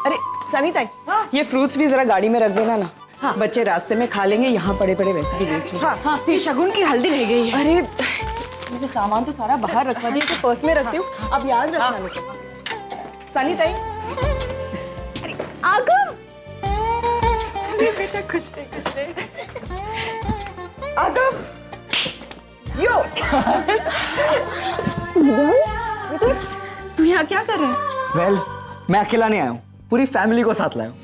अरे सनीता, ये फ्रूट्स भी जरा गाड़ी में रख देना ना। हाँ। बच्चे रास्ते में खा लेंगे, यहाँ पड़े पड़े वैसे भी वेस्ट हो जाए। हाँ, ये शगुन की हल्दी रह गई है। अरे मैंने सामान तो सारा बाहर रखवा दिया, इसे पर्स में रखती हूँ, अब याद रखना मुझे। सनीता, अरे आगम, अरे बेटा खुश रहे। आगम, यो। तू यहाँ क्या कर रहा है? वेल, मैं अकेला नहीं आया हूँ, पूरी फैमिली को साथ लाया हूँ।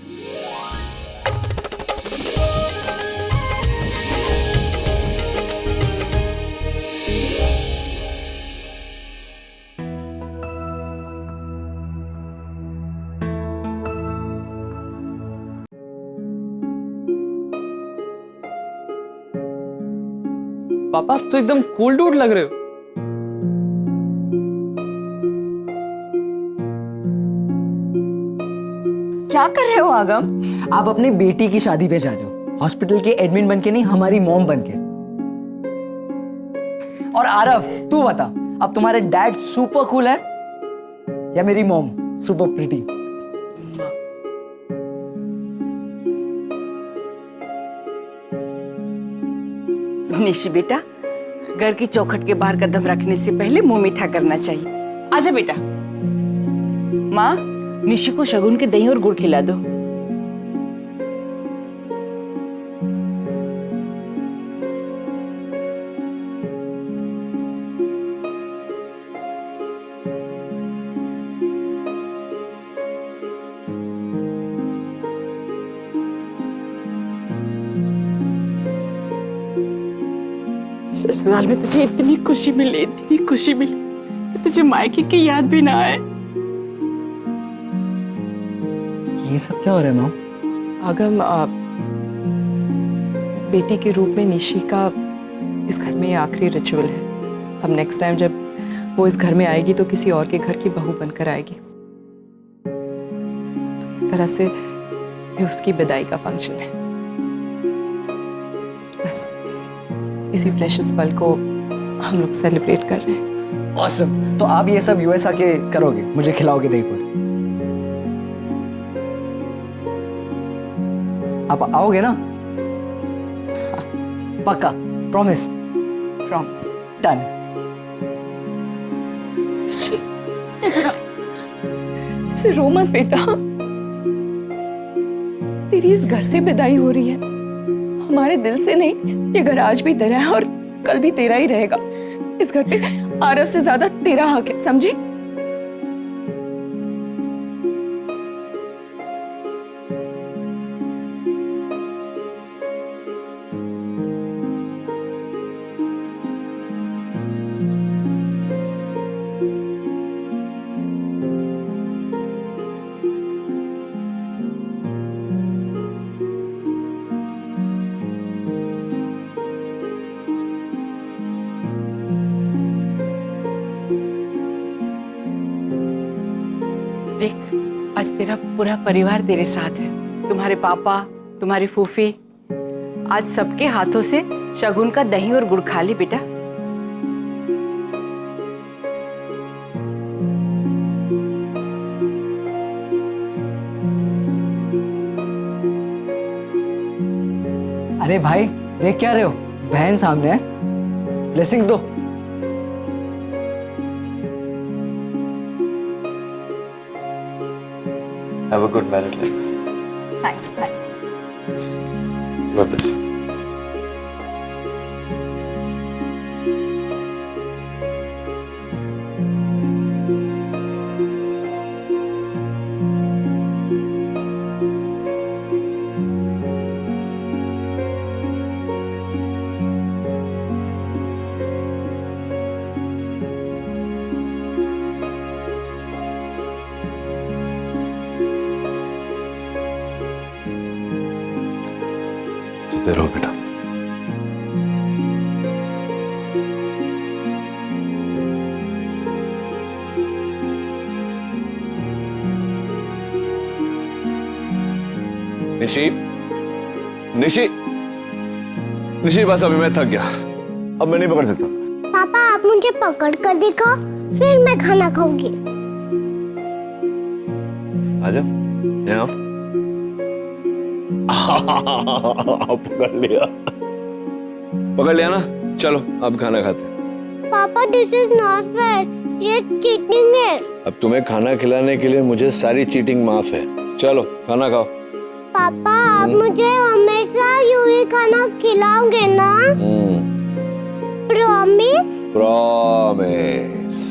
पापा आप तो एकदम कूल डूड लग रहे हो। क्या कर रहे हो आगम? आप अपनी बेटी की शादी पे जा रहे हो, हॉस्पिटल के एडमिन बन के नहीं, हमारी मॉम बन के। और आरव, तू बता, अब तुम्हारे डैड सुपर कूल है या मेरी मॉम सुपर प्रिटी? निशी बेटा, घर की चौखट के बाहर कदम रखने से पहले मुंह मीठा करना चाहिए। आजा बेटा। माँ, निशी को शगुन के दही और गुड़ खिला दो। ससुराल में तुझे इतनी खुशी मिली कि तुझे मायके की याद भी ना आए। ये सब क्या हो रहा है मॉम? आगम, बेटी के रूप में निशी का इस घर में ये आखिरी रिचुअल है। अब नेक्स्ट टाइम जब वो इस घर में आएगी तो किसी और के घर की बहू बनकर आएगी। तो एक तरह से ये उसकी विदाई का फंक्शन है। बस इसी प्रेशियस पल को हम लोग सेलिब्रेट कर रहे हैं। ऑसम। तो आप ये सब यूएस आके करोगे, मुझे खिलाओगे दही गुड़? आप आओगे ना? हाँ, पक्का? प्रॉमिस? प्रॉमिस। डन। से रो मत बेटा, तेरी इस घर से विदाई हो रही है, हमारे दिल से नहीं। ये घर आज भी तेरा है और कल भी तेरा ही रहेगा। इस घर पे आरव से ज्यादा तेरा हक है, समझी? देख, आज तेरा पूरा परिवार तेरे साथ है। तुम्हारे पापा, तुम्हारी फूफी, आज सबके हाथों से शगुन का दही और गुड़ खा ली बेटा। अरे भाई, देख क्या रहे हो? बहन सामने है, ब्लेसिंग्स दो। Have a good married life. Thanks, bye. God bless you. जीते रहो बेटा। निशी, निशी, निशी, बस अभी मैं थक गया, अब मैं नहीं पकड़ सकता। पापा आप मुझे पकड़ कर दिखाओ, फिर मैं खाना खाऊंगी। आजा। यहाँ पकड़ लिया ना। चलो अब खाना खाते हैं। पापा दिस इज नॉट फेयर, ये चीटिंग है। अब तुम्हें खाना खिलाने के लिए मुझे सारी चीटिंग माफ है। चलो खाना खाओ। पापा आप मुझे हमेशा यूं ही खाना खिलाओगे ना? प्रॉमिस? प्रॉमिस।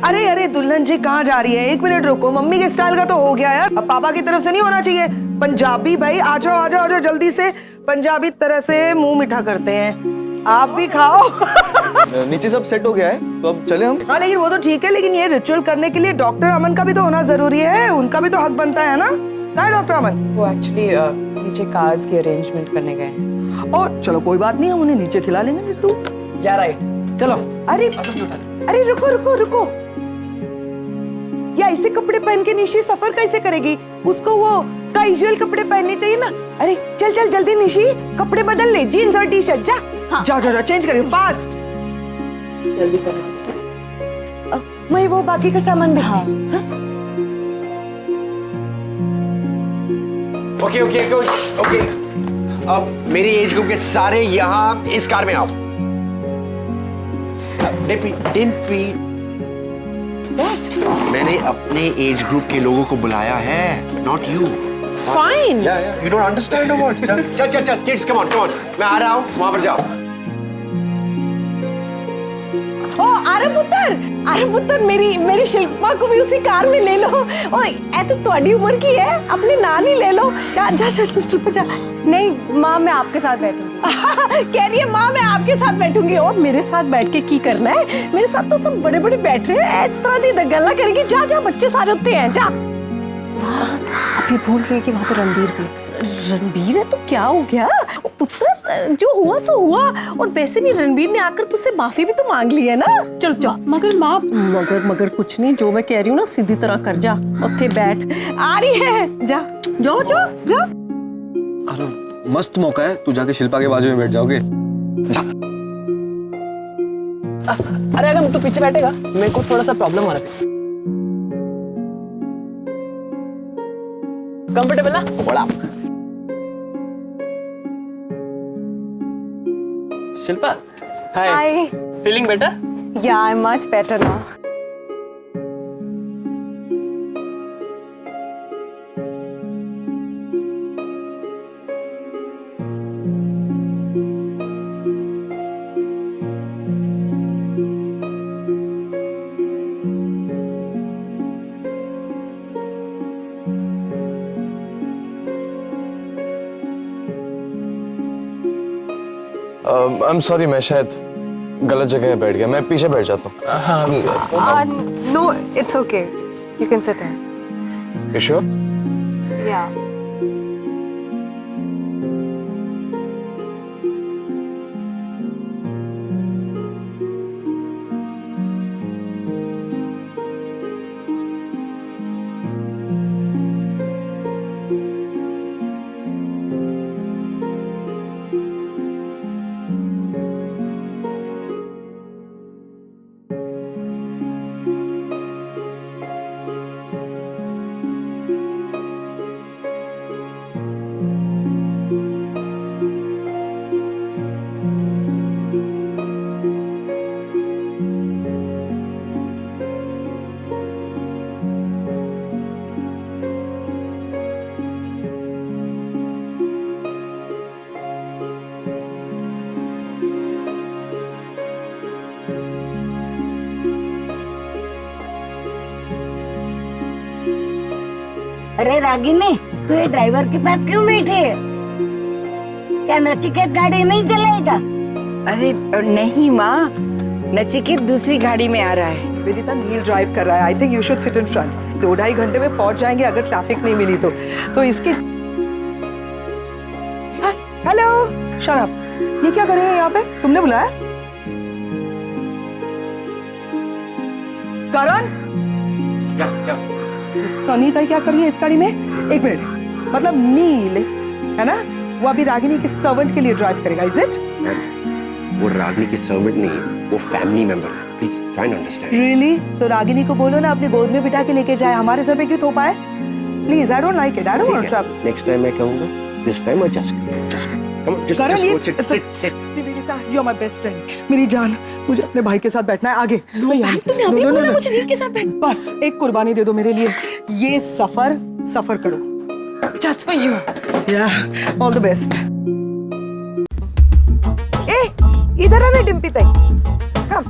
अरे अरे दुल्हन जी कहाँ जा रही है? एक मिनट रुको, मम्मी के स्टाइल का तो हो गया यार, अब पापा की तरफ से नहीं होना चाहिए। पंजाबी भाई आ जाओ आ जाओ आ जाओ जल्दी से, पंजाबी तरह से मुंह मीठा करते हैं। आप भी खाओ। नीचे सब सेट हो गया है तो अब चले हम। हाँ लेकिन वो तो ठीक है, लेकिन ये रिचुअल करने के लिए डॉक्टर अमन का भी तो होना जरूरी है, उनका भी तो हक बनता है ना। कहाँ है डॉक्टर अमन? वो एक्चुअली नीचे कार्स की अरेंजमेंट करने गए हैं। और चलो कोई बात नहीं, हम उन्हें नीचे खिला लेंगे। या राइट, चलो। अरे अरे रुको रुको रुको, या ऐसे कपड़े पहन के निशी सफर कैसे करेगी? उसको वो कैजुअल कपड़े पहनने चाहिए ना। अरे चल चल जल्दी निशी, कपड़े बदल ले, जीन्स और टी शर्ट। जा हाँ। जाओ जाओ जाओ, चेंज करिए फास्ट, जल्दी करो। मैं वो बाकी का सामान भी। हाँ। ओके ओके ओके ओके, अब मेरी एज ग्रुप के सारे यहाँ इस कार में आओ। डिम्पी, मैंने अपने एज ग्रुप के लोगों को बुलाया है, not you. Fine. You don't understand or what? चल चल चल kids, come on come on, मैं आ रहा हूँ, वहां पर जाओ। ओ अरे पुत्र मेरी शिल्पा को भी उसी कार में ले लो। ओ ए तो तुम्हारी उम्र की है, अपने नानी ले लो। जा जा शिल्पा जा। नहीं माँ मैं आपके साथ बैठूंगी। कह रही है माँ मैं आपके साथ बैठूंगी। और मेरे साथ बैठ के की करना है? मेरे साथ तो सब बड़े बड़े बैठ रहे हैं, इस तरह की गल्ला करेंगे। जा जा, बच्चे सारे होते हैं, जा। अभी भूल रही है कि वहाँ पे रणबीर भी। रणबीर है तो क्या हो गया? पुत्र जो हुआ सो हुआ, और वैसे भी रणबीर ने आकर तुझसे माफी भी तो मांग ली है ना। चल चल। मगर माँ मगर कुछ नहीं, जो मैं कह रही हूँ ना सीधी तरह कर। जा उत्थे बैठ, आ रही है। जा जाओ जाओ जा। अरे मस्त मौका है, तू जाके शिल्पा के बाजू में बैठ जाओगे। जा। अरे अगर तू पीछे बैठेगा मेरे को थोड़ा सा प्रॉब्लम हो रहा है। कंफर्टेबल ना? बड़ा Shilpa, hi. Feeling better? Yeah, I'm much better now. I am sorry, मैं शायद गलत जगह बैठ गया, मैं पीछे बैठ जाता हूँ। No, it's okay. You can sit here. You sure? Yeah. अरे रागिनी, तू ये ड्राइवर के पास क्यों बैठी है? क्या नचिकेत गाड़ी नहीं चलाएगा? अरे नहीं माँ, नचिकेत दूसरी गाड़ी में आ रहा है। वेदिता नील ड्राइव कर रहा है। I think you should sit in front. 2-2.5 घंटे में पहुंच जाएंगे अगर ट्रैफिक नहीं मिली तो इसकी। हेलो शट अप, ये क्या कर रहे हैं यहाँ पे? तुमने बुलाया? करण, सनीता क्या कर रही है इस गाड़ी में? एक मिनट, मतलब नील है ना? वो अभी रागिनी के सर्वेंट के लिए ड्राइव करेगा, इज इट? मैम, वो रागिनी की सर्वेंट नहीं है, वो फैमिली मेंबर है। Please try to understand. Really? तो रागिनी को बोलो ना अपनी गोद में बिठा के लेके जाए, हमारे सर पे क्यों थोपा है? Please, I don't like it, I don't want to travel. Next time मैं कहूंगा, this time I just come on, just sit. You are my best friend, मेरी जान। मुझे अपने भाई के साथ बैठना है आगे। तुमने अभी बोला मुझे नील के साथ बैठ। बस एक कुर्बानी दे दो मेरे लिए, ये सफर करो। Just for you. Yeah, all the best. इधर आना डिम्पी ताई। हाँ।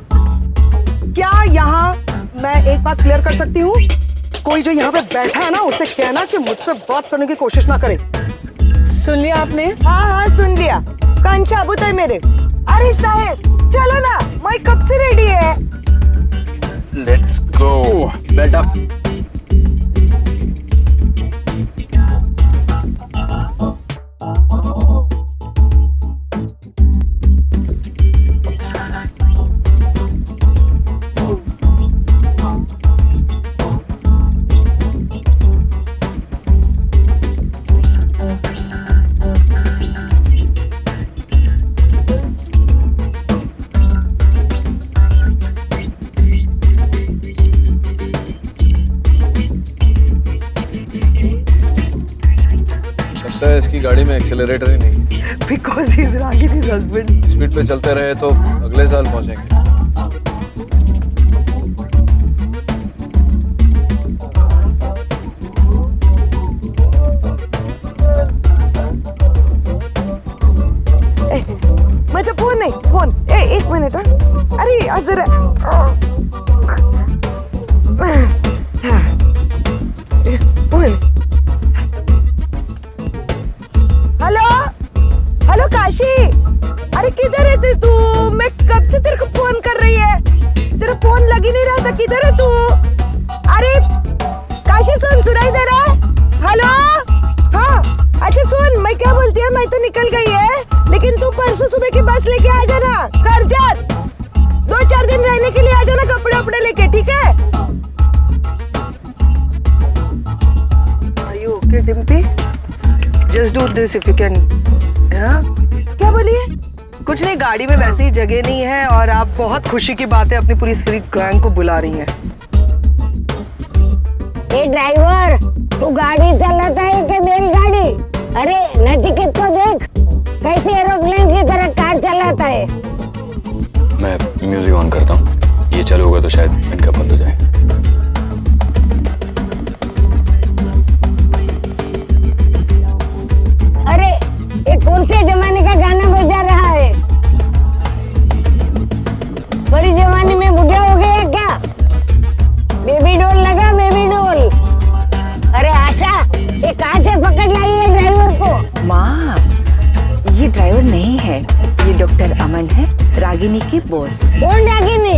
क्या यहाँ मैं एक बात क्लियर कर सकती हूँ? कोई जो यहाँ पे बैठा है ना, उसे कहना कि मुझसे बात करने की कोशिश ना करे। सुन लिया आपने? हाँ सुन लिया। कान साबुत है मेरे। अरे साहेब चलो ना, मैं कब से रेडी है। लेट्स गो बेटा। इसकी गाड़ी में एक्सेलरेटर ही नहीं। Because he is Ragini's husband. Speed पे चलते रहे तो अगले साल पहुंचेंगे। माझा फोन नाही, फोन। एक मिनिट हा। अरे जरा फोन। हेलो काशी, अरे किधर है तू? मैं कब से तेरे को फोन कर रही है, तेरा फोन लग ही नहीं रहा था। किधर है तू? अरे काशी सुनाई दे रहा है? हेलो? हाँ अच्छा सुन, मैं क्या बोलती है, मैं तो निकल गई है, लेकिन तू परसों सुबह की बस लेके आ जाना करजत। 2-4 दिन रहने के लिए आ जाना, कपड़े वपड़े लेके, ठीक है? Are you okay, Dimpy? Just do this if you can. क्या बोलिए? कुछ नहीं, गाड़ी में वैसे ही जगह नहीं है और आप बहुत खुशी की बात है अपनी पूरी स्त्री गैंग को बुला रही हैं। ए ड्राइवर, तू गाड़ी चलाता है कि बैलगाड़ी? अरे नचिकेत को देख, कैसे एरोप्लेन की तरह कार चलाता है। मैं म्यूजिक ऑन करता हूँ, ये चालू होगा तो शायद इनका बंद हो जाए। अरे ये कौन से जमाने का गाना बजा रहा है? बड़ी जमाने में बुढ़ा हो गया क्या? बेबी डॉल लगा, बेबी डॉल। अरे आशा, ये कहाँ से पकड़ लाई है ड्राइवर को? माँ, ये ड्राइवर नहीं है, ये डॉक्टर अमन है, रागिनी की बॉस। कौन रागिनी?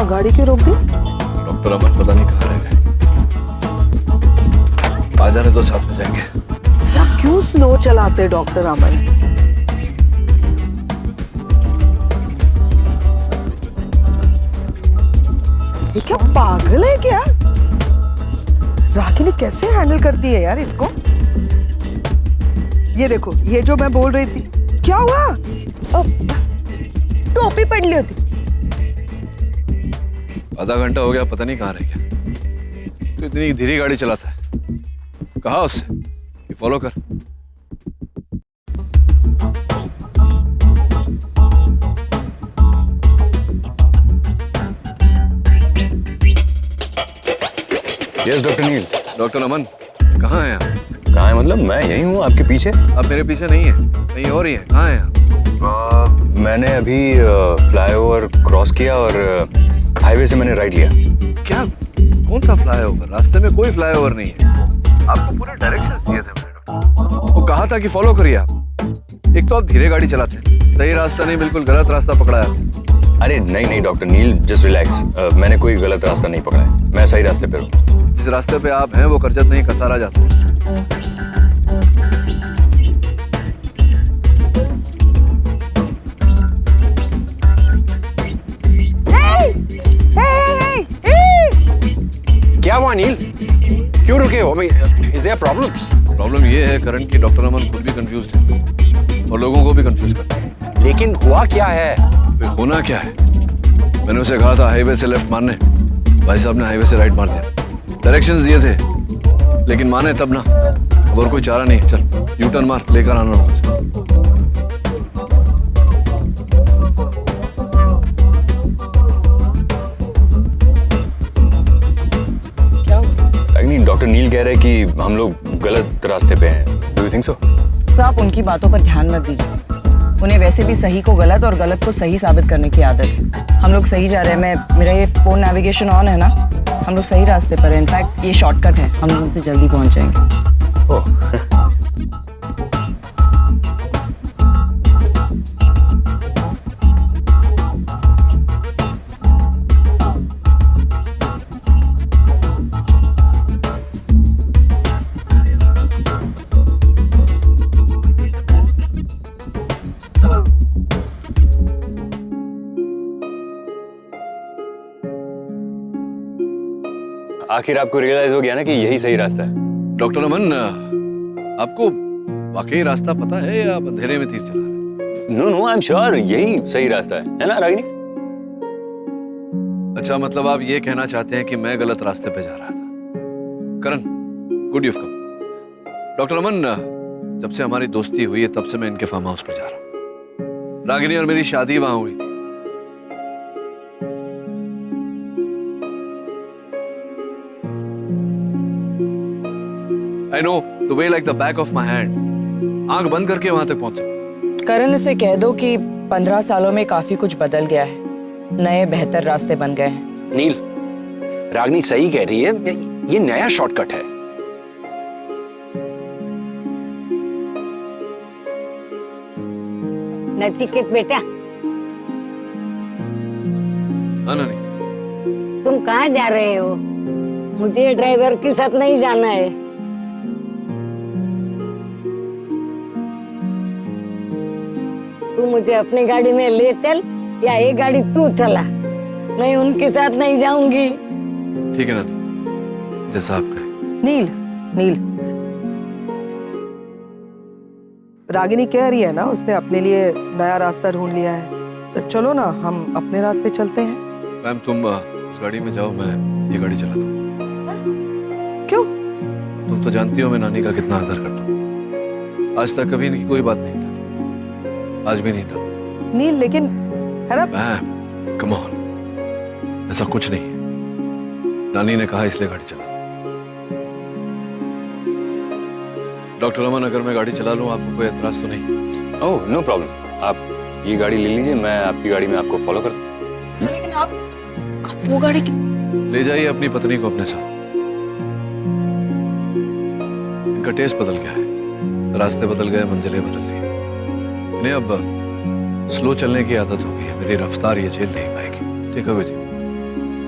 गाड़ी क्यों रोक दी? डॉक्टर अमन पता नहीं कहाँ रह गए। आ जाने तो साथ में जाएंगे। क्या क्यों स्लो चलाते डॉक्टर अमन? ये क्या पागल है क्या? रागिनी कैसे हैंडल करती है यार इसको? ये देखो, ये जो मैं बोल रही थी, क्या हुआ? टोपी पड़ ली होती। आधा घंटा हो गया, पता नहीं कहाँ रह गया। तो इतनी धीरे गाड़ी चलाता है, कहा उससे कि फॉलो कर। यस डॉक्टर नील। डॉक्टर अमन कहाँ हैं आप? कहाँ है मतलब? मैं यही हूँ आपके पीछे। आप मेरे पीछे नहीं है, कहीं और ही है। कहाँ हैं आप? मैंने अभी फ्लाईओवर क्रॉस किया और हाईवे से मैंने राइट लिया। क्या? कौन सा फ्लाईओवर? रास्ते में कोई फ्लाईओवर नहीं है। आपको पूरे डायरेक्शन दिए थे मैंने डॉक्टर। वो कहा था कि फॉलो करिए आप। एक तो आप धीरे गाड़ी चलाते हैं, सही रास्ता नहीं, बिल्कुल गलत रास्ता पकड़ा है। अरे नहीं नहीं डॉक्टर नील, जस्ट रिलैक्स। मैंने कोई गलत रास्ता नहीं पकड़ा है, मैं सही रास्ते पे हूँ। जिस रास्ते पे आप हैं वो करजत नहीं कसारा जाता है। क्या हुआ नील, क्यों रुके हो? Is their problem? प्रॉब्लम ये है करण की डॉक्टर अमन खुद भी कंफ्यूज्ड है और लोगों को भी कंफ्यूज करता है। लेकिन हुआ क्या है? होना क्या है, मैंने उसे कहा था हाईवे से लेफ्ट मारने, भाई साहब ने हाईवे से राइट मार दिया। डायरेक्शंस दिए थे लेकिन माने तब ना, अब और कोई चारा नहीं। चल यू टर्न मार, लेकर आना वहां से। डॉक्टर नील कह रहे हैं कि हम लोग गलत रास्ते पे हैं। Do you think so? Sir आप उनकी बातों पर ध्यान मत दीजिए, उन्हें वैसे भी सही को गलत और गलत को सही साबित करने की आदत है। हम लोग सही जा रहे हैं, मेरा ये फोन नेविगेशन ऑन है ना, हम लोग सही रास्ते पर हैं। इनफैक्ट ये शॉर्टकट है, हम लोग उनसे जल्दी पहुंच जाएंगे। ओह आखिर आपको रियलाइज हो गया ना कि यही सही रास्ता है। डॉक्टर अमन, आपको वाकई रास्ता पता है या आप अंधेरे में तीर चला रहे हैं? No no I am sure यही सही रास्ता है ना रागिनी? अच्छा, मतलब आप ये कहना चाहते हैं कि मैं गलत रास्ते पे जा रहा था। करण, गुड यू कम। डॉक्टर अमन, जब से हमारी दोस्ती हुई है तब से मैं इनके फार्म हाउस पे जा रहा हूँ। रागिनी और मेरी शादी वहां हुई थी। I know the way like the back of my hand. आंख बंद करके वहां तक पहुंच सकते। करण से कह दो कि 15 सालों में काफी कुछ बदल गया है, नए बेहतर रास्ते बन गए हैं। नील, रागिनी सही कह रही है, ये नया शॉर्टकट है। नचिकेत बेटा, नहीं, तुम कहाँ जा रहे हो? मुझे ड्राइवर के साथ नहीं जाना है। तू मुझे अपनी गाड़ी में ले चल या ये गाड़ी तू चला, मैं उनके साथ नहीं जाऊंगी। ठीक है ना, जैसा आप कहें। नील, नील, रागिनी कह रही है ना उसने अपने लिए नया रास्ता ढूंढ लिया है, तो चलो ना हम अपने रास्ते चलते हैं। मैम तुम उस गाड़ी में जाओ, मैं ये गाड़ी चलाता हूँ। क्यों? तुम तो जानती हो मैं नानी का कितना आदर करता हूँ। आज तक कभी इनकी कोई बात नहीं डाली, आज भी नहीं डाली। नील लेकिन है ना। मैम कम ऑन, ऐसा कुछ नहीं है। नानी ने कहा इसलिए गाड़ी चला। डॉक्टर अमन, अगर मैं गाड़ी चला लूं आपको कोई एतराज तो नहीं? ओह नो प्रॉब्लम, आप ये गाड़ी ले लीजिए, मैं आपकी गाड़ी में आपको फॉलो कर दूं। लेकिन आप वो गाड़ी ले जाइए अपनी पत्नी को अपने साथ। इनका टेस्ट बदल गया है, रास्ते बदल गए, मंजिलें बदल गई। इन्हें अब स्लो चलने की आदत हो गई है। मेरी रफ्तार ये झेल नहीं पाएगी। टेक अवे जी।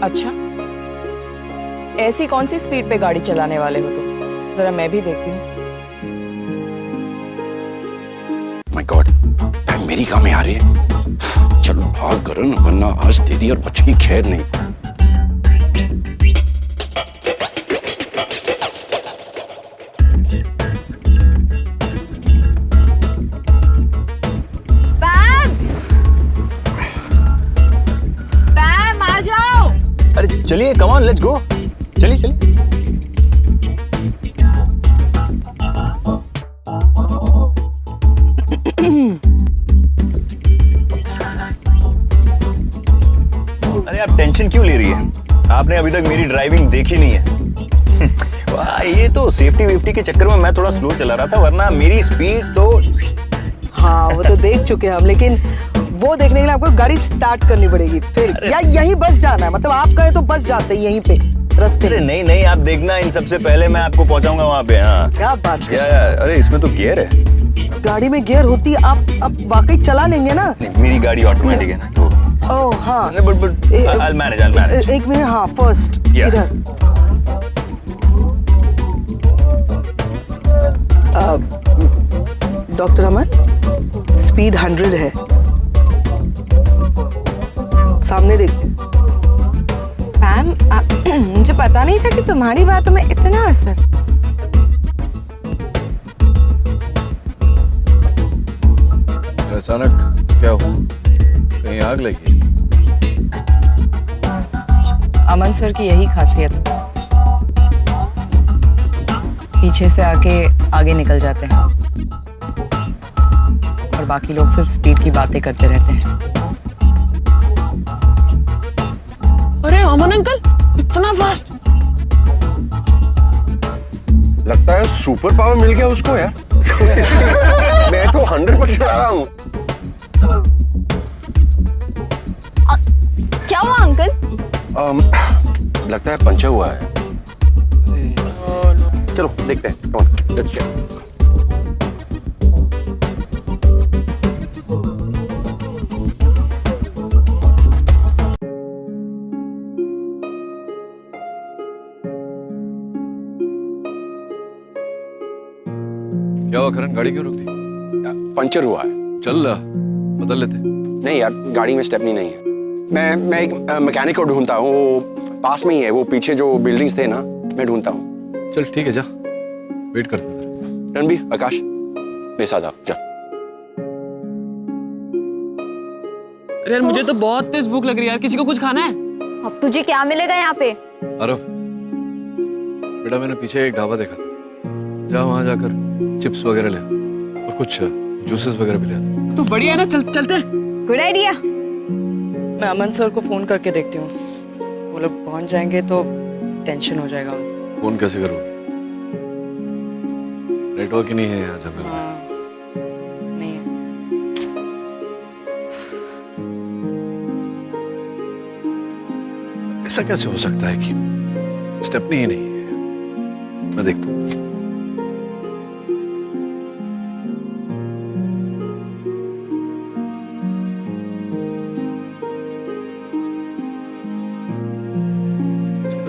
अच्छा, ऐसी कौन सी स्पीड पे गाड़ी चलाने वाले हो तुम? जरा मैं भी देखती हूँ। माय गॉड, टाइम मेरी काम में आ रही है। चलो भाग करण, वरना आज तेरी और बच्चे की खैर नहीं। चलिए कम ऑन, लेट्स गो। चलिए चलिए। अरे आप टेंशन क्यों ले रही है? आपने अभी तक मेरी ड्राइविंग देखी नहीं है। वाह, ये तो सेफ्टी वेफ्टी के चक्कर में मैं थोड़ा स्लो चला रहा था, वरना मेरी स्पीड तो। हाँ वो तो देख चुके हैं हम, लेकिन वो देखने के लिए आपको गाड़ी स्टार्ट करनी पड़ेगी फिर, या यहीं बस जाना है? मतलब आप कहे तो बस जाते हैं यहीं पे रास्ते। अरे नहीं नहीं, आप देखना, इन सबसे पहले मैं आपको पहुंचाऊंगा वहाँ पे। हाँ क्या बात है? अरे इसमें तो गियर है। गाड़ी में गियर होती है, आप वाकई चला लेंगे ना? नहीं, मेरी गाड़ी ऑटोमेटिक है ना, तो ओह हाँ but I'll manage. एक मिनट हाँ फर्स्ट Yeah. इधर डॉक्टर अमन स्पीड 100 है सामने देख मैम मुझे पता नहीं था कि तुम्हारी बातों में इतना असर। अचानक क्या हुआ? कहीं आग लगी? अमन सर की यही खासियत है, पीछे से आके आगे निकल जाते हैं और बाकी लोग सिर्फ स्पीड की बातें करते रहते हैं। अरे अमन अंकल इतना फास्ट। लगता है सुपर पावर मिल गया उसको यार। मैं तो 100% आ रहा हूँ। क्या हुआ अंकल? लगता है पंचर हुआ है। चलो देखते हैं। Come on, let's check. क्या हुआ करण, गाड़ी क्यों रुक दी? पंचर हुआ है। चल बदल लेते। नहीं यार, गाड़ी में स्टेपनी नहीं है। मैं एक मैकेनिक को ढूंढता हूँ, वो पास में ही है, वो पीछे जो बिल्डिंग्स थे ना, मैं ढूंढता हूँ। चल ठीक है, जा वेट करते हैं। रणबीर, आकाश मेरे साथ आओ, जा। अरे यार मुझे तो बहुत तेज भूख लग रही है यार, किसी को कुछ खाना है? अब तुझे क्या मिलेगा यहाँ पे? आरव बेटा, मैंने पीछे एक ढाबा देखा था, जा वहां जाकर चिप्स वगैरह ले आ और कुछ जूसेस वगैरह भी ले आ। तू बढ़िया है ना, चलते हैं। Good idea. मैं अमन सर को फोन करके देखती हूँ, वो लोग पहुंच जाएंगे तो टेंशन हो जाएगा। फोन कैसे करोगे? नेटवर्क ही नहीं है यहाँ जंगल में। नहीं है। ऐसा कैसे हो सकता है कि स्टेपनी ही नहीं है? मैं देखता हूँ।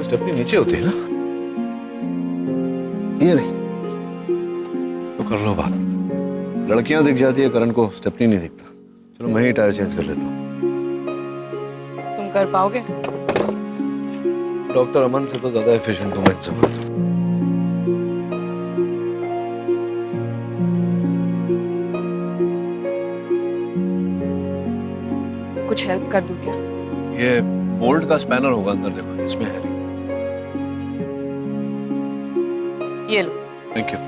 स्टेपनी नीचे होती है ना? ये रही। तो कर लो बात। लड़कियां दिख जाती है, करण को स्टेपनी नहीं दिखता। चलो मैं ही टायर चेंज कर लेता हूँ। तुम कर पाओगे? डॉक्टर अमन से तो ज्यादा एफिशिएंट हूँ मैं इनसे बढ़कर। कुछ हेल्प कर दूं क्या? ये बोल्ट का स्पैनर होगा अंदर, देखो इसमें है नहीं। ये लो। Thank you.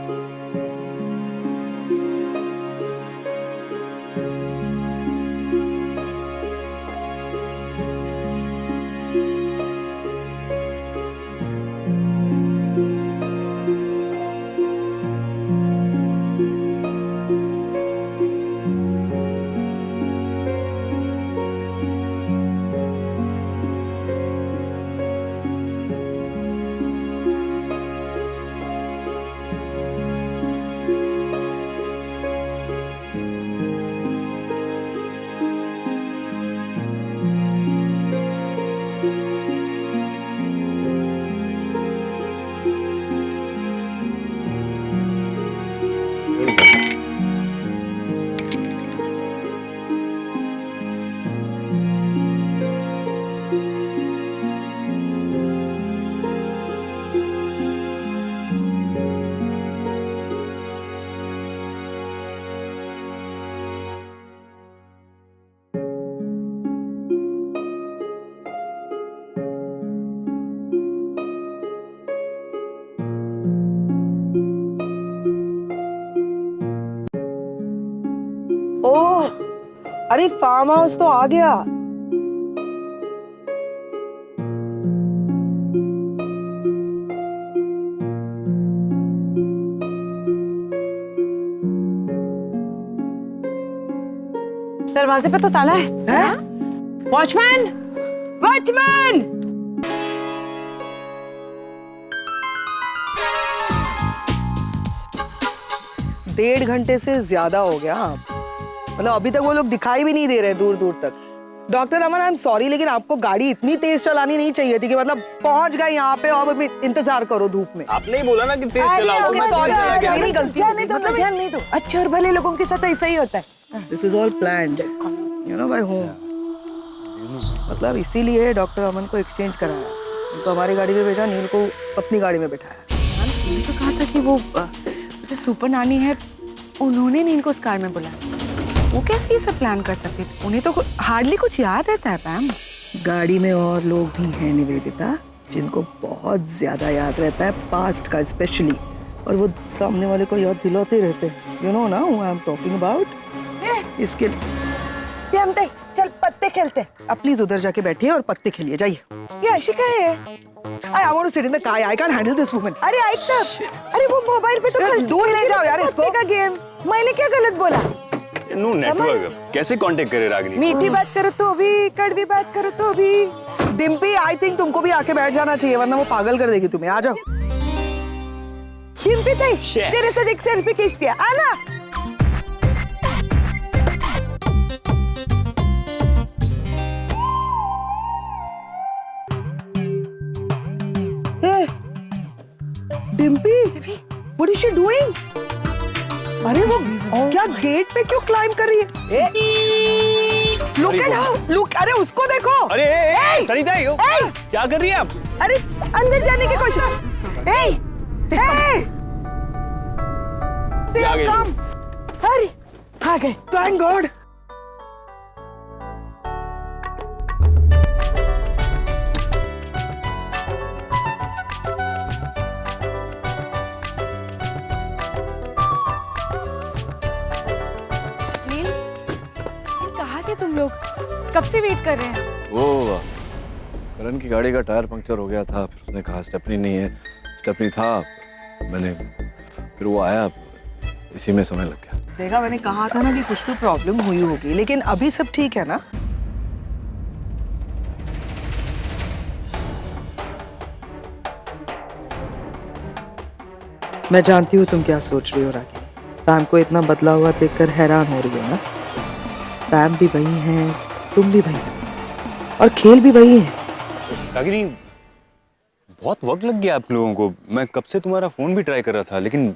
ओह अरे फार्म हाउस तो आ गया। दरवाजे पे तो ताला है। Watchman, watchman! डेढ़ घंटे से ज्यादा हो गया। मतलब अभी तक वो लोग दिखाई भी नहीं दे रहे दूर दूर तक। Doctor Aman I am sorry, लेकिन आपको गाड़ी इतनी तेज चलानी नहीं चाहिए थी कि मतलब पहुंच गए यहाँ पे और अभी इंतजार करो धूप में। आपने ही बोला ना कि तेज चलाओ। मेरी गलती नहीं तो ध्यान नहीं दो। अच्छे और भले लोगों के साथ ऐसा ही होता है। This is all planned, you know, by home. मतलब इसीलिए डॉक्टर अमन को एक्सचेंज कराया, उनको हमारी गाड़ी में भेजा, नील को अपनी गाड़ी में बैठाया। मैंने तो कहा था कि वो जो सुपर नानी है उन्होंने नील को उस कार में बुलाया। वो कैसे ये सब प्लान कर सकती थी? उन्हें तो हार्डली कुछ याद रहता है पैम। गाड़ी में और लोग भी हैं निवेदिता जिनको बहुत ज्यादा याद रहता है, पास्ट का स्पेशली, और वो सामने वाले को याद दिलाते रहते हैं। यू नो ना who I am talking about. इसके लिए हम चल पत्ते खेलते। अब प्लीज उधर जाके बैठिए और पत्ते खेलिए, जाइए। ये आशिका है। I want to sit in the car. I can't handle this woman. अरे आई तब, अरे वो मोबाइल पे तो दूर ले जाओ यार इसको। का गेम, मैंने क्या गलत बोला? नो नेटवर्क, कैसे कांटेक्ट करे रागिनी? मीठी बात करो तो भी, कड़वी बात करो तो भी। डिम्पी, आई थिंक तुमको भी आके बैठ जाना चाहिए, वरना वो पागल कर देगी तुम्हें। आ जाओ। डिम्पी तेरे साथ एक सेल्फी खींचती है, आना। Dimpy, what is she doing? अरे वो क्या गेट पे क्यों क्लाइंब कर रही है? Look at how, look, अरे उसको देखो। अरे सरिता, क्या कर रही है आप? अरे अंदर जाने की कोशिश। कम, अरे आ गए। Thank God. तुम लोग कब से वेट कर रहे हैं? वो करण की गाड़ी का टायर पंक्चर हो गया था, फिर उसने कहा स्टेपनी नहीं है, स्टेपनी था, मैंने फिर वो आया, इसी में समय लग गया। देखा, मैंने कहा था ना कि कुछ तो प्रॉब्लम हुई होगी, लेकिन अभी सब ठीक है ना? मैं जानती हूँ तुम क्या सोच रही हो रागिनी। पैम को इतना बदला हुआ देखकर हैरान हो रही हो ना? पैम भी वही है, तुम भी वही हो, और खेल भी वही है। रागिनी, बहुत वक्त लग गया आप लोगों को। मैं कब से तुम्हारा फोन भी ट्राई कर रहा था, लेकिन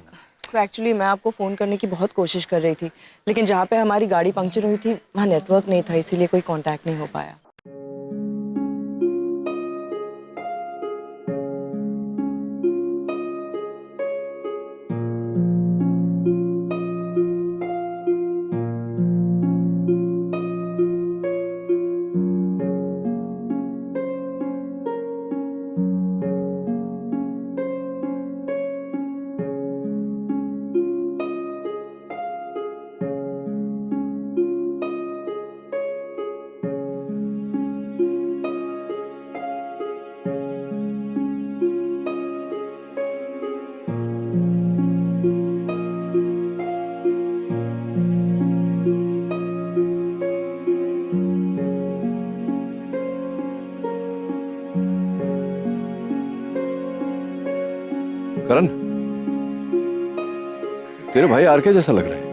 एक्चुअली मैं आपको फ़ोन करने की बहुत कोशिश कर रही थी, लेकिन जहाँ पे हमारी गाड़ी पंक्चर हुई थी वहाँ नेटवर्क नहीं था, इसीलिए कोई कांटेक्ट नहीं हो पाया। करण, तेरे भाई आरके जैसा लग रहा है।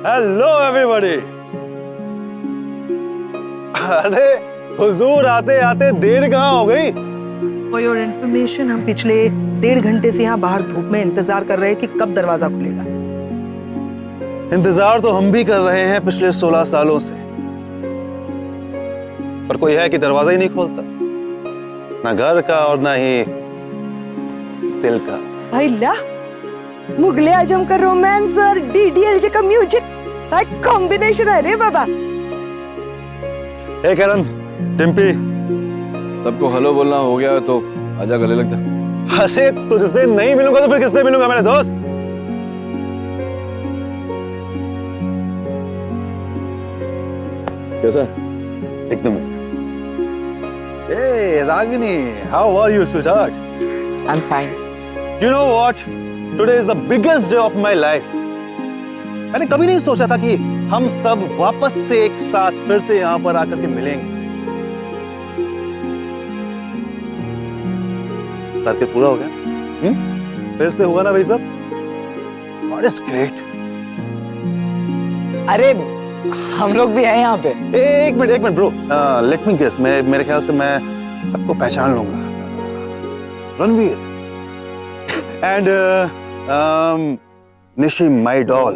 Hello everybody. अरे हुजूर, आते आते देर कहाँ हो गई? फॉर योर इन्फॉर्मेशन, हम पिछले 1.5 घंटे से यहाँ बाहर धूप में इंतजार कर रहे हैं कि कब दरवाजा खुलेगा। इंतजार तो हम भी कर रहे हैं पिछले 16 सालों से, पर कोई है कि दरवाजा ही नहीं खोलता, ना घर का और ना ही दिल का। भाई ला, मुगले आजम का रोमांस और डीडीएलजे का म्यूजिक, कॉम्बिनेशन है रे बाबा। हे करण, डिम्पी, सबको हेलो बोलना हो गया है तो आजा, गले लग जा। अरे तुझसे नहीं मिलूंगा तो फिर किससे मिलूंगा मेरे दोस्त? कैसा? एकदम। Hey, Ragini, how are you, sweetheart? I'm fine. You know what? Today is the biggest day of my life. मैंने कभी नहीं सोचा था कि हम सब वापस से एक साथ फिर से यहाँ पर आकर के मिलेंगे। ताकि पूरा हो गया? फिर से हुआ ना भाई साहब? What is great? अरे हम लोग भी हैं यहाँ पे। एक minute bro, let me guess, मेरे ख्याल से मैं सबको पहचान लूंगा। Ranveer and Nishi my doll,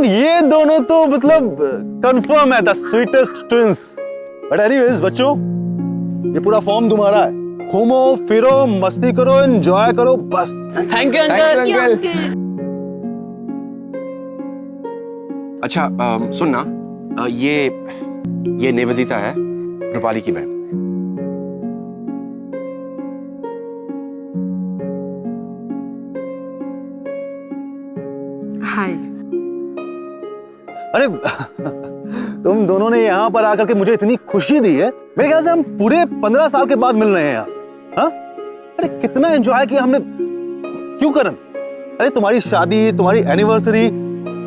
ये दोनों तो मतलब कंफर्म है, the sweetest twins. But anyways बच्चों, ये पूरा फॉर्म तुम्हारा है, घूमो फिरो मस्ती करो एंजॉय करो बस। Thank you uncle. अच्छा सुन ना, ये निवेदिता है, रूपाली की बहन। हाय। अरे तुम दोनों ने यहाँ पर आकर के मुझे इतनी खुशी दी है। मेरे ख्याल से हम पूरे 15 साल के बाद मिल रहे हैं यहाँ। हाँ? अरे कितना एंजॉय किया हमने। क्यों करण? अरे तुम्हारी शादी, तुम्हारी एनिवर्सरी,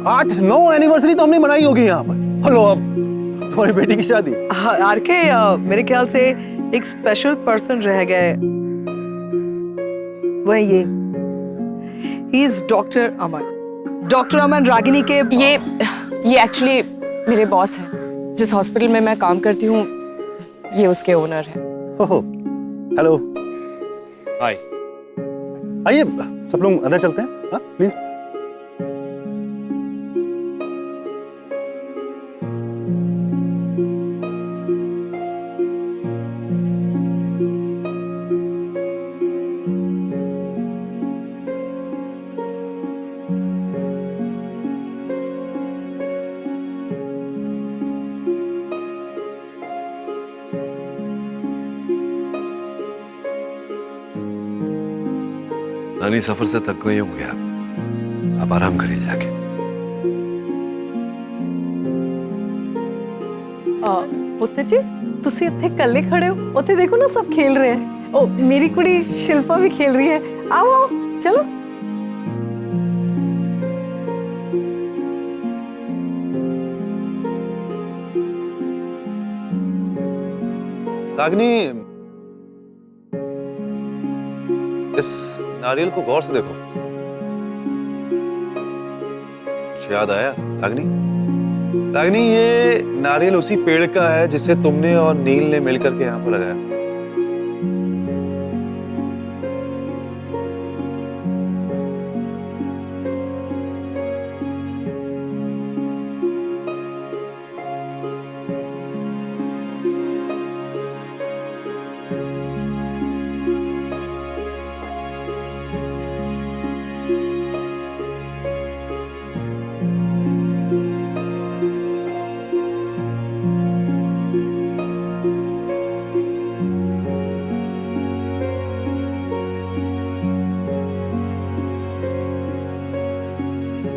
8-9 एनिवर्सरी तो हमने मनाई होगी यहाँ पर। हेलो, अब तुम्हारी बेटी की शादी। आरके, मेरे ख्याल से एक स्पेशल पर्सन रह गया है, वह ये, he is doctor Aman. Doctor Aman Ragini के ये एक्चुअली मेरे बॉस हैं। जिस हॉस्पिटल में मैं काम करती हूँ, ये उसके ओनर है। हेलो, हाय। आइए सब लोग अंदर चलते हैं। हाँ प्लीज। नानी सफर से थक गई होंगे आप आराम करिए जाके। पुत्र जी, तुसी इत्थे कल्ले खड़े हो? उत्थे देखो ना, सब खेल रहे हैं। ओ, मेरी कुड़ी शिल्पा भी खेल रही है। आओ आओ, चलो। रागिनी, इस नारियल को गौर से देखो। कुछ याद आया रागिनी? रागिनी, ये नारियल उसी पेड़ का है जिसे तुमने और नील ने मिलकर के यहाँ पर लगाया था।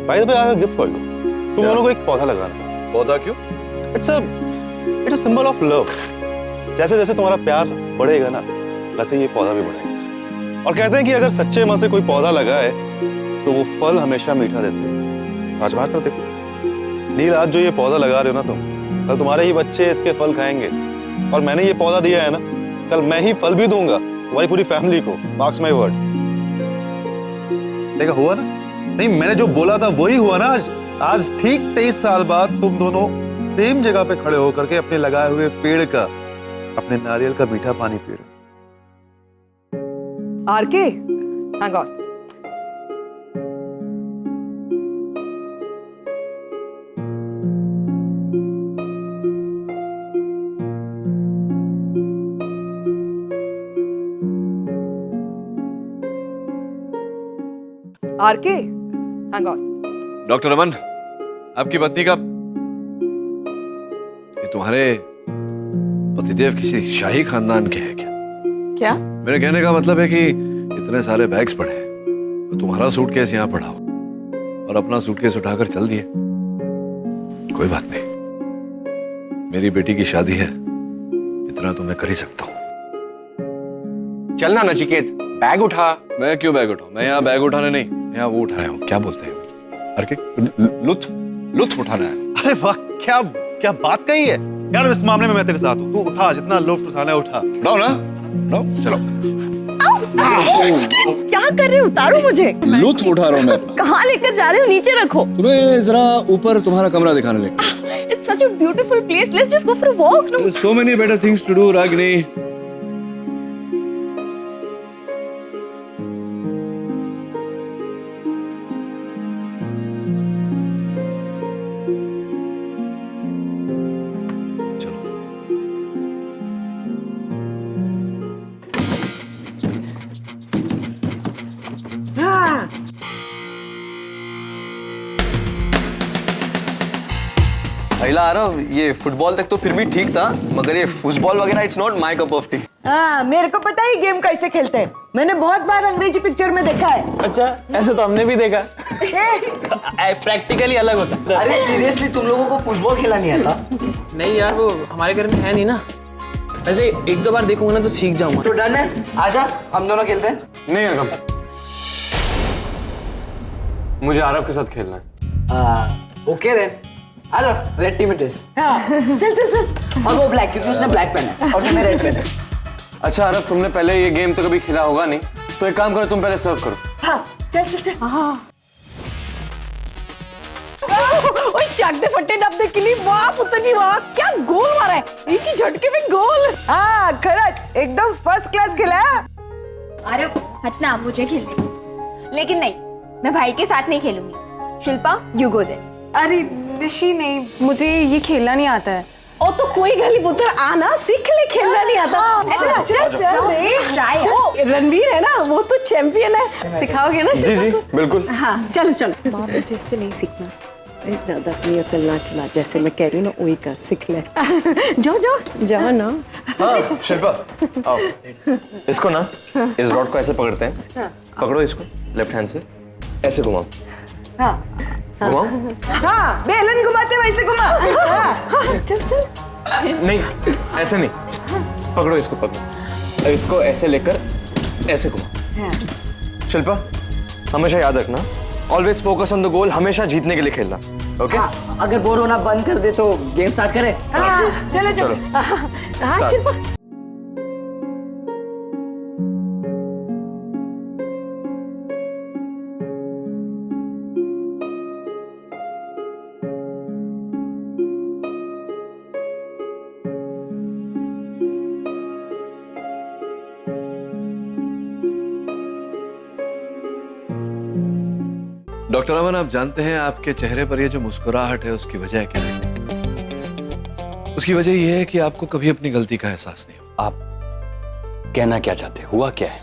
By the way, I have a gift for you. तुम दोनों को एक पौधा लगाना है। पौधा क्यों? It's a symbol of love. जैसे जैसे तुम्हारा प्यार बढ़ेगा ना, वैसे ये पौधा भी बढ़ेगा। और कहते हैं कि अगर सच्चे मन से कोई पौधा लगाए तो वो फल हमेशा मीठा देते हैं। आजमा कर देखो। नील, आज जो ये पौधा लगा रहे हो ना तुम, कल तुम्हारे ही बच्चे इसके फल खाएंगे। और मैंने ये पौधा दिया है ना, कल मैं ही फल भी दूंगा तुम्हारी पूरी फैमिली को। Marks my word. देखा, हुआ ना? नहीं, मैंने जो बोला था वही हुआ ना। आज ठीक 23 साल बाद तुम दोनों सेम जगह पे खड़े होकर के अपने लगाए हुए पेड़ का, अपने नारियल का मीठा पानी पी रहे हो। RK, hang on. RK, hang on. Doctor Aman, आपकी पत्नी का, ये तुम्हारे पतिदेव किसी शाही खानदान के हैं क्या? क्या? मेरे कहने का मतलब है कि इतने सारे बैग्स पड़े हैं, तो तुम्हारा सूटकेस यहाँ पड़ा हो और अपना सूटकेस उठाकर चल दिए। कोई बात नहीं, मेरी बेटी की शादी है, इतना तो मैं कर ही सकता हूँ। चलना नचिकेत, बैग उठा। मैं क्यों बैग उठाऊं? मैं यहाँ बैग उठाने नहीं, यहाँ वो उठा रहा हूँ, क्या बोलते हैं, अरे लुत्फ उठाना है। अरे वाह, क्या क्या बात कही है यार। इस मामले में मैं तेरे साथ हूँ। तू उठा, जितना लुत्फ उठाना है उठा। उठाओ ना, उठाओ, चलो। क्या कर रहे हो? उतारो मुझे। लुत्फ उठा रहा हूँ मैं। कहाँ लेकर जा रहे हो? नीचे रखो। तुम्हें जरा ऊपर तुम्हारा कमरा दिखाने ले। It's such a beautiful place. Let's just go for a walk. No? So many better things to do, Ragini. हाँ अहिला आरव, ये फुटबॉल तक तो फिर भी ठीक था, मगर ये फुटबॉल वगैरह it's not my cup of T. हाँ, मेरे को पता है गेम कैसे खेलते हैं। मैंने बहुत बार अंग्रेजी पिक्चर में देखा है। अच्छा, ऐसे तो हमने भी देखा। प्रैक्टिकली अलग होता है। अरे सीरियसली, तुम लोगों को फुटबॉल खेला नहीं आता? नहीं यार, वो हमारे घर में है नहीं ना। ऐसे एक दो बार देखूंगा ना तो सीख जाऊंगा। तो डन है, आजा हम दोनों खेलते हैं। नहीं अरगम, मुझे आरव के साथ खेलना है। ओके देन, आजा, रेड टीम इट इज। चल चल चल। और वो ब्लैक, क्योंकि उसने ब्लैक पहना है और मैंने रेड पहना है। अच्छा आरव, तुमने पहले ये गेम तो कभी खेला होगा नहीं, तो एक काम करो, तुम पहले सर्व करो। हाँ, चल चल चल। हाँ। ओए चाकते फट्टे डब्बे के लिए वाह पुत्र जी वाह, क्या गोल मारा है, एक ही झटके में गोल। हाँ खरच, एकदम फर्स्ट क्लास खेला। अरे हटना, मुझे खेलने। लेकिन नहीं, मैं भाई के साथ नहीं खेलूंगी। Shilpa, you go there. अरे निशी नहीं, मुझे ये खेलना नहीं आता है। ओ तो कोई गली पुत्र आना सीख ले, खेलना नहीं आता। चल चल, वो रणवीर है ना, वो तो चैंपियन है, सिखाओगे ना? जी जी बिल्कुल। हाँ चलो चलो। माँ मुझे इससे नहीं सीखना, ज्यादा अपनी अकल ना चला, जैसे मैं कह रही हूँ ना वही कर, सीख ले। जाओ जाओ जाओ ना। हाँ शिल्पा, आओ, इसको ना, इस रॉड को ऐसे पकड़ते हैं, पकड़ो इसको लेफ्ट हैंड से, ऐसे घुमाओ। हाँ घुमाओ। हाँ, बेलन घुमाते वैसे घुमा। हाँ, चल चल। नहीं, ऐसे नहीं, पकड़ो इसको, पकड़ो इसको, ऐसे लेकर ऐसे घुमाओ। शिल्पा, हमेशा याद रखना, always focus on the goal, हमेशा जीतने के लिए खेलना, ओके? अगर बोर होना बंद कर दे तो गेम स्टार्ट करें। हाँ, चलो चलो। हाँ शिल्पा। डॉक्टर अमन, आप जानते हैं आपके चेहरे पर ये जो मुस्कुराहट है उसकी वजह क्या है? उसकी वजह ये है कि आपको कभी अपनी गलती का एहसास नहीं हुआ। आप कहना क्या चाहते, हुआ क्या है?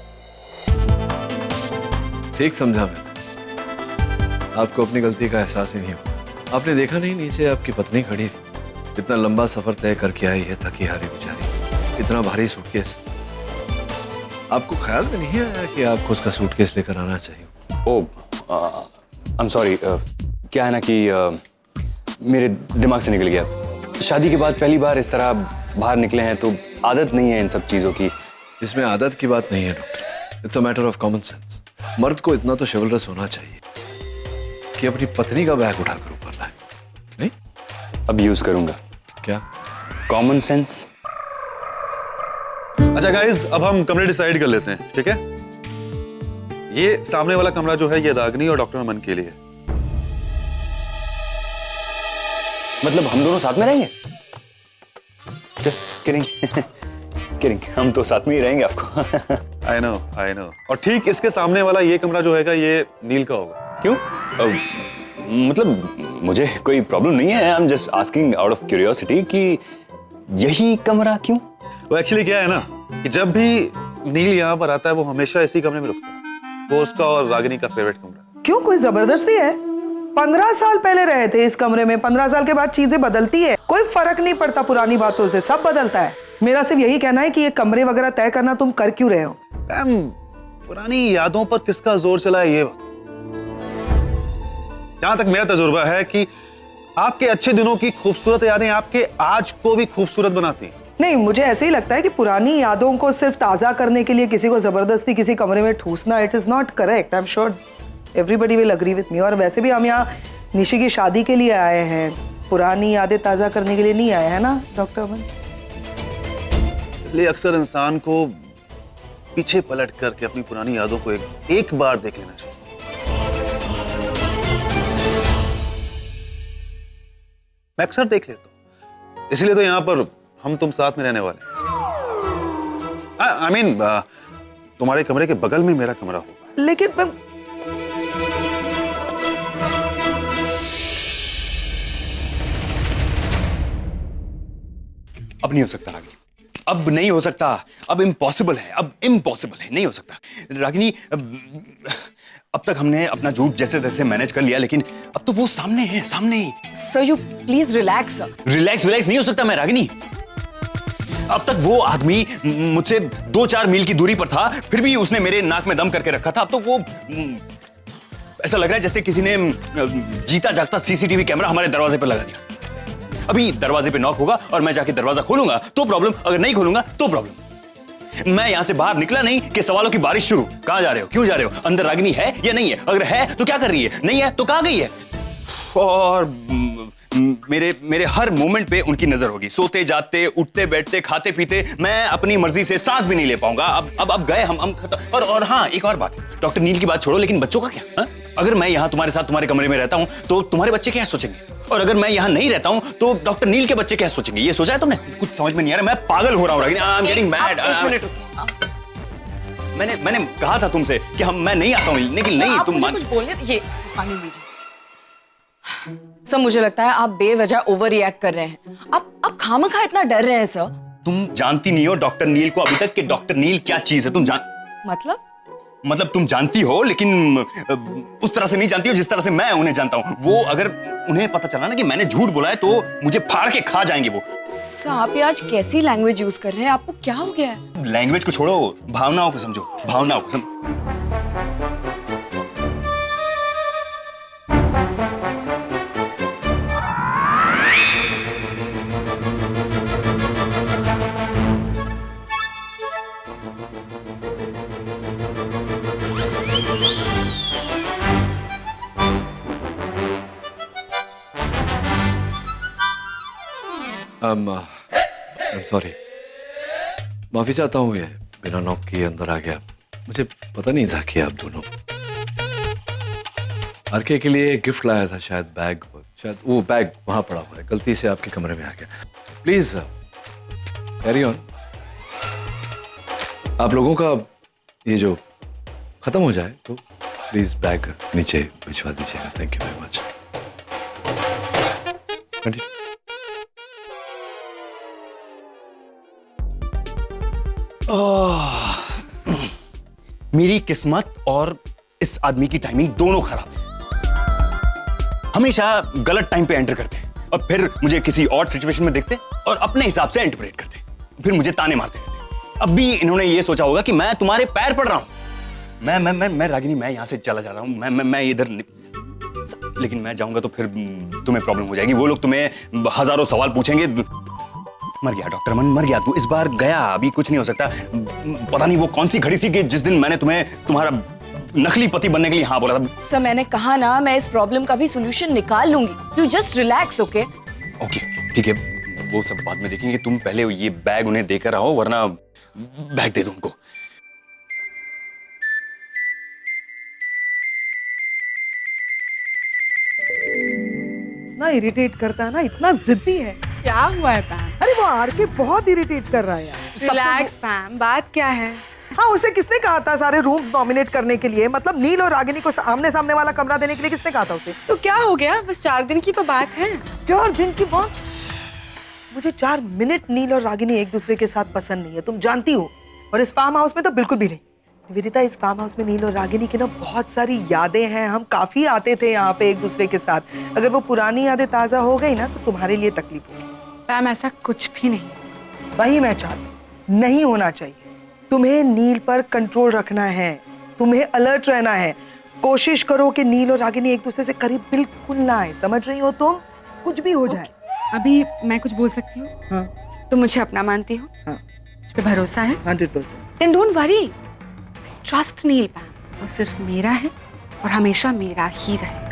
ठीक समझा मैंने, आपको अपनी गलती का एहसास ही नहीं हुआ। आपने देखा नहीं, नीचे आपकी पत्नी खड़ी थी, इतना लंबा सफर तय करके आई है, थकी हारी बेचारी, इतना भारी सूटकेस। आपको ख्याल में नहीं आया कि आपको उसका सूटकेस लेकर आना चाहिए? ओह, आई एम सॉरी। क्या है ना कि मेरे दिमाग से निकल गया। शादी के बाद पहली बार इस तरह बाहर निकले हैं, तो आदत नहीं है इन सब चीज़ों की। इसमें आदत की बात नहीं है doctor, it's a matter of common sense. मर्द को इतना तो शिवलरस होना चाहिए कि अपनी पत्नी का बैग उठाकर ऊपर लाए। नहीं, अब यूज करूंगा। क्या? Common sense. अच्छा गाइस, अब हम कमरे डिसाइड कर लेते हैं, ठीक है? ये सामने वाला कमरा जो है ये रागनी और डॉक्टर अमन के लिए। मतलब हम दोनों साथ में रहेंगे? Just kidding. किडिंग, हम तो साथ में ही रहेंगे आपको। I know. और ठीक इसके सामने वाला ये कमरा जो है ये नील का होगा। क्यों? मतलब मुझे कोई प्रॉब्लम नहीं है, I am just asking out of curiosity कि यही कमरा क्यों? वो एक्चुअली क्या है ना कि जब भी नील यहाँ पर आता है वो हमेशा इसी कमरे में रुकता है। वो उसका और रागिनी का फेवरेट कमरा। क्यों, कोई जबरदस्ती है? 15 साल पहले रहे थे इस कमरे में, 15 साल के बाद चीजें बदलती है, कोई फर्क नहीं पड़ता पुरानी बातों से, सब बदलता है। मेरा सिर्फ यही कहना है कि ये कमरे वगैरह तय करना तुम कर क्यों रहे हो? पुरानी यादों पर किसका जोर चला है ये बात। जहां तक मेरा तजुर्बा है कि आपके अच्छे दिनों की खूबसूरत यादें आपके आज को भी खूबसूरत बनाती हैं। नहीं, मुझे ऐसे ही लगता है कि पुरानी यादों को सिर्फ ताज़ा करने के लिए किसी को ज़बरदस्ती किसी कमरे में ठूसना, it is not correct. I am sure everybody will agree with me. और वैसे भी हम यहाँ निशी की शादी के लिए आए हैं, पुरानी यादें ताज़ा करने के लिए नहीं आए हैं ना डॉक्टर अमन? इसलिए अक्सर इंसान को पीछे पलट करके अपनी पुरानी यादों को एक बार देख लेना चाहिए। मैं अक्सर देख लेता हूं, इसलिए तो यहां पर हम तुम साथ में रहने वाले। I mean, तुम्हारे कमरे के बगल में मेरा कमरा होगा। लेकिन अब नहीं हो सकता रागिनी, अब नहीं हो सकता, अब इम्पॉसिबल है, अब इम्पॉसिबल है, नहीं हो सकता रागिनी। अब तक हमने अपना झूठ जैसे तैसे मैनेज कर लिया, लेकिन अब तो वो सामने है, सामने ही। Sir you please relax. Relax नहीं हो सकता मैं रागिनी। अब तक वो आदमी मुझसे 2-4 मील की दूरी पर था, फिर भी उसने मेरे नाक में दम करके रखा था। अब तो वो ऐसा लग रहा है जैसे किसी ने जीता जागता सीसीटीवी कैमरा हमारे दरवाजे पर लगा दिया। अभी दरवाजे पे नॉक होगा और मैं जाके दरवाजा खोलूंगा तो प्रॉब्लम, अगर नहीं खोलूंगा तो प्रॉब्लम। मैं यहां से बाहर निकला नहीं कि सवालों की बारिश शुरू। कहां जा रहे हो, क्यों जा रहे हो, अंदर रागिनी है या नहीं है, अगर है तो क्या कर रही है, नहीं है तो कहां गई है। और मेरे हर मोमेंट पे उनकी नजर होगी, सोते जाते, उठते बैठते, खाते पीते। मैं अपनी मर्जी से सांस भी नहीं ले पाऊंगा। अब गए हम खत्म। और हाँ, एक और बात, डॉक्टर नील की बात छोड़ो, लेकिन बच्चों का क्या? हा? अगर मैं यहाँ तुम्हारे साथ तुम्हारे कमरे में रहता हूँ तो तुम्हारे बच्चे क्या सोचेंगे, और अगर मैं यहाँ नहीं रहता हूँ तो डॉक्टर नील के बच्चे क्या सोचेंगे? ये सोचा है तुमने? कुछ समझ में नहीं आ रहा, मैं पागल हो रहा हूँ। I am getting mad. मैंने कहा था तुमसे कि मैं नहीं आता हूँ, लेकिन नहीं, तुम कुछ बोलने। ये पानी लीजिए। सर मुझे लगता है आप बेवजह ओवर रिएक्ट कर रहे हैं। आप खामखा इतना डर रहे हैं सर। तुम जानती नहीं हो डॉक्टर नील को अभी तक कि डॉक्टर नील क्या चीज है। तुम मतलब तुम जानती हो, लेकिन उस तरह से नहीं जानती हो जिस तरह से मैं उन्हें जानता हूँ। वो अगर उन्हें पता चला ना कि मैंने झूठ बोला है तो मुझे फाड़ के खा जाएंगे वो। सर आप ये आज कैसी लैंग्वेज यूज कर रहे हैं? आपको क्या हो गया है? लैंग्वेज को छोड़ो, भावनाओं को समझो, भावनाओं को I'm sorry, माफी चाहता हूँ, ये बिना नॉक किए अंदर आ गया। मुझे पता नहीं था कि आप दोनों। आरके के लिए गिफ्ट लाया था, शायद बैग, शायद वो बैग वहां पड़ा हुआ है, गलती से आपके कमरे में आ गया। Please carry on. आप लोगों का ये जो खत्म हो जाए तो प्लीज बैग नीचे भिजवा दीजिएगा। Thank you very much. मेरी किस्मत और इस आदमी की टाइमिंग दोनों खराब है। हमेशा गलत टाइम पे एंटर करते हैं और फिर मुझे किसी और सिचुएशन में देखते और अपने हिसाब से इंटरप्रेट करते हैं, फिर मुझे ताने मारते रहते। अब भी इन्होंने ये सोचा होगा कि मैं तुम्हारे पैर पड़ रहा हूं। मैं रागिनी, मैं यहां से चला जा रहा हूं। मैं इधर, लेकिन मैं जाऊंगा तो फिर तुम्हें प्रॉब्लम हो जाएगी। वो लोग तुम्हें हजारों सवाल पूछेंगे। मर गया डॉक्टर अमन, मर गया तू। इस बार गया, अभी कुछ नहीं हो सकता। पता नहीं वो कौन सी घड़ी थी कि जिस दिन मैंने तुम्हें तुम्हारा नकली पति बनने के लिए हाँ बोला था। सर मैंने कहा ना, मैं इस प्रॉब्लम का भी सोल्यूशन निकाल लूंगी। You just relax. ओके ठीक है, वो सब बाद में देखेंगे। तुम पहले ये बैग उन्हें देकर आओ, वरना बैग दे दो उनको। इतना इरिटेट करता है ना, इतना जिद्दी है। क्या हुआ है पैम? अरे वो आरके बहुत इरिटेट कर रहा है यार। रिलैक्स पैम, बात क्या है? हाँ, उसे किसने कहा था सारे रूम्स नॉमिनेट करने के लिए? मतलब नील और रागिनी को आमने सामने वाला कमरा देने के लिए किसने कहा था उसे? तो क्या हो गया, बस 4 दिन की तो बात है। 4 दिन की बात? मुझे 4 मिनट नील और रागिनी एक दूसरे के साथ पसंद नहीं है, तुम जानती हो। और इस फार्म हाउस में तो बिल्कुल भी नहीं। निवेदिता, इस फार्म हाउस में नील और रागिनी की ना बहुत सारी यादें हैं। हम काफी आते थे यहाँ पे एक दूसरे के साथ। अगर वो पुरानी यादें ताजा हो गई ना तो तुम्हारे लिए तकलीफ होगी। पैम ऐसा कुछ भी नहीं। वही मैं चाहती, नहीं होना चाहिए। तुम्हें नील पर कंट्रोल रखना है, तुम्हें अलर्ट रहना है। कोशिश करो कि नील और रागिनी एक दूसरे से करीब बिल्कुल ना आए, समझ रही हो तुम? कुछ भी हो जाए। अभी मैं कुछ बोल सकती हूँ? हाँ। तुम मुझे अपना मानती हो? हाँ। मुझ पे भरोसा है? 100%। Then don't worry. Trust नील पैम, वो सिर्फ मेरा है और हमेशा मेरा ही रहे।